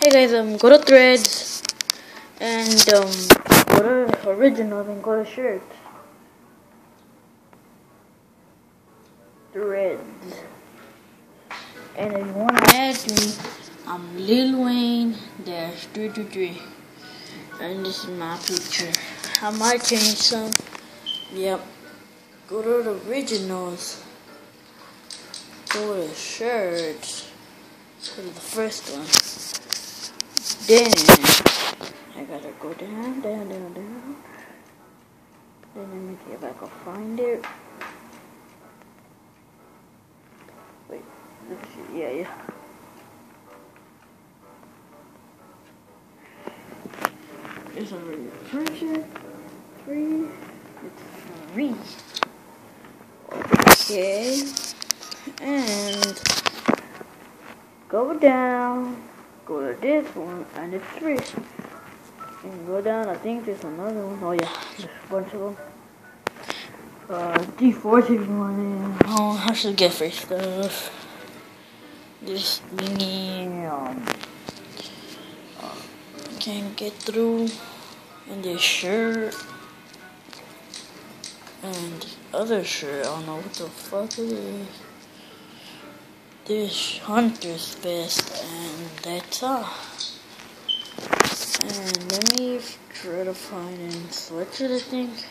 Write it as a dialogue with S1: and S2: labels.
S1: Hey guys, go to threads and go to originals and go to shirts. Threads. And if you wanna add me, I'm Lil Wayne -323. And this is my picture. I might change some. Yep. Go to the originals. Go to shirts. Go to the first one. Then I gotta go down. Then let me see if I can find it. Wait, let's see. Yeah. It's already printed. It's free. Okay. And go down. Go to this one, and it's free. And go down. I think there's another one. Oh yeah, there's a bunch of them. D461. Oh, I should get free stuff. This mini can't get through, and this shirt, and this other shirt. I don't know what the fuck it is. This hunter's vest, and that's all. And let me try to find a sweatshirt, I think.